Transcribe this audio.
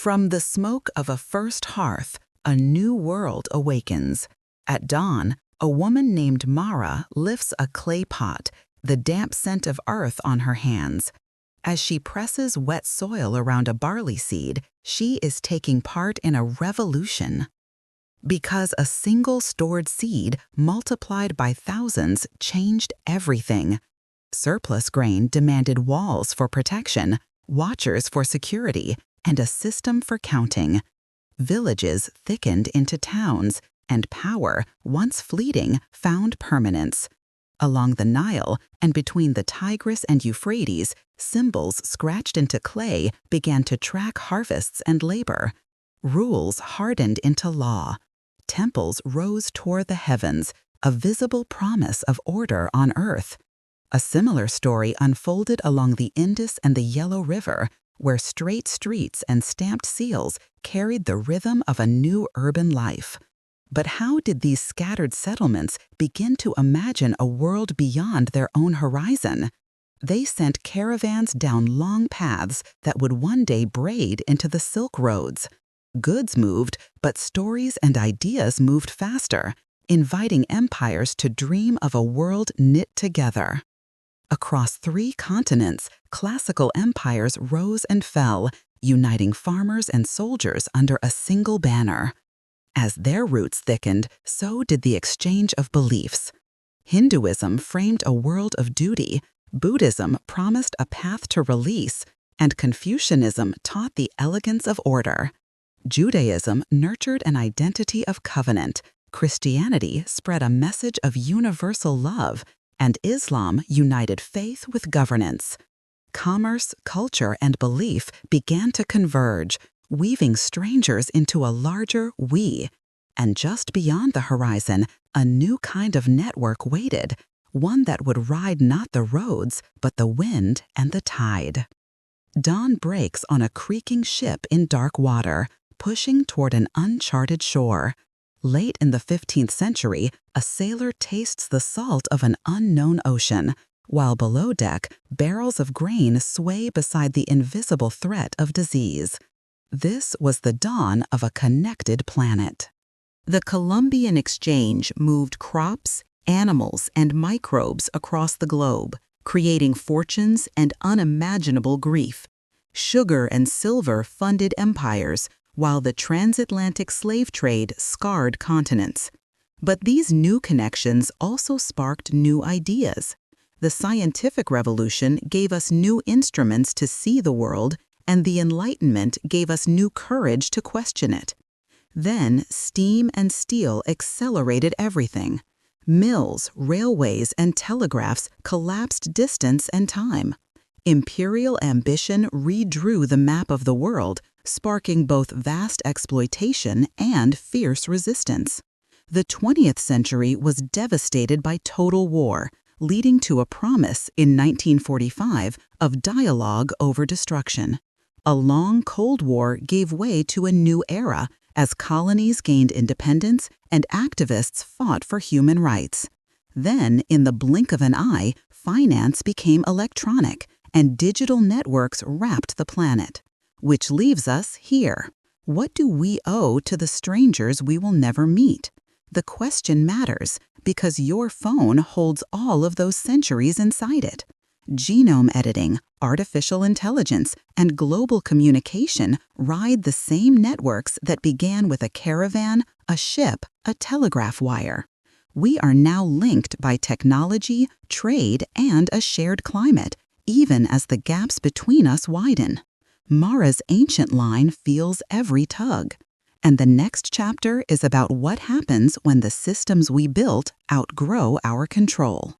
From the smoke of a first hearth, a new world awakens. At dawn, a woman named Mara lifts a clay pot, the damp scent of earth on her hands. As she presses wet soil around a barley seed, she is taking part in a revolution. Because a single stored seed multiplied by thousands changed everything. Surplus grain demanded walls for protection, watchers for security, and a system for counting. Villages thickened into towns, and power, once fleeting, found permanence. Along the Nile and between the Tigris and Euphrates, symbols scratched into clay began to track harvests and labor. Rules hardened into law. Temples rose toward the heavens, a visible promise of order on earth. A similar story unfolded along the Indus and the Yellow River, where straight streets and stamped seals carried the rhythm of a new urban life. But how did these scattered settlements begin to imagine a world beyond their own horizon? They sent caravans down long paths that would one day braid into the Silk Roads. Goods moved, but stories and ideas moved faster, inviting empires to dream of a world knit together. Across 3 continents, classical empires rose and fell, uniting farmers and soldiers under a single banner. As their roots thickened, so did the exchange of beliefs. Hinduism framed a world of duty, Buddhism promised a path to release, and Confucianism taught the elegance of order. Judaism nurtured an identity of covenant, Christianity spread a message of universal love, and Islam united faith with governance. Commerce, culture, and belief began to converge, weaving strangers into a larger we. And just beyond the horizon, a new kind of network waited, one that would ride not the roads, but the wind and the tide. Dawn breaks on a creaking ship in dark water, pushing toward an uncharted shore. Late in the 15th century, a sailor tastes the salt of an unknown ocean, while below deck, barrels of grain sway beside the invisible threat of disease. This was the dawn of a connected planet. The Columbian Exchange moved crops, animals, and microbes across the globe, creating fortunes and unimaginable grief. Sugar and silver funded empires, while the transatlantic slave trade scarred continents. But these new connections also sparked new ideas. The scientific revolution gave us new instruments to see the world, and the Enlightenment gave us new courage to question it. Then, steam and steel accelerated everything. Mills, railways, and telegraphs collapsed distance and time. Imperial ambition redrew the map of the world, sparking both vast exploitation and fierce resistance. The 20th century was devastated by total war, leading to a promise in 1945 of dialogue over destruction. A long Cold War gave way to a new era as colonies gained independence and activists fought for human rights. Then, in the blink of an eye, finance became electronic, and digital networks wrapped the planet. Which leaves us here. What do we owe to the strangers we will never meet? The question matters because your phone holds all of those centuries inside it. Genome editing, artificial intelligence, and global communication ride the same networks that began with a caravan, a ship, a telegraph wire. We are now linked by technology, trade, and a shared climate, even as the gaps between us widen. Mara's ancient line feels every tug. And the next chapter is about what happens when the systems we built outgrow our control.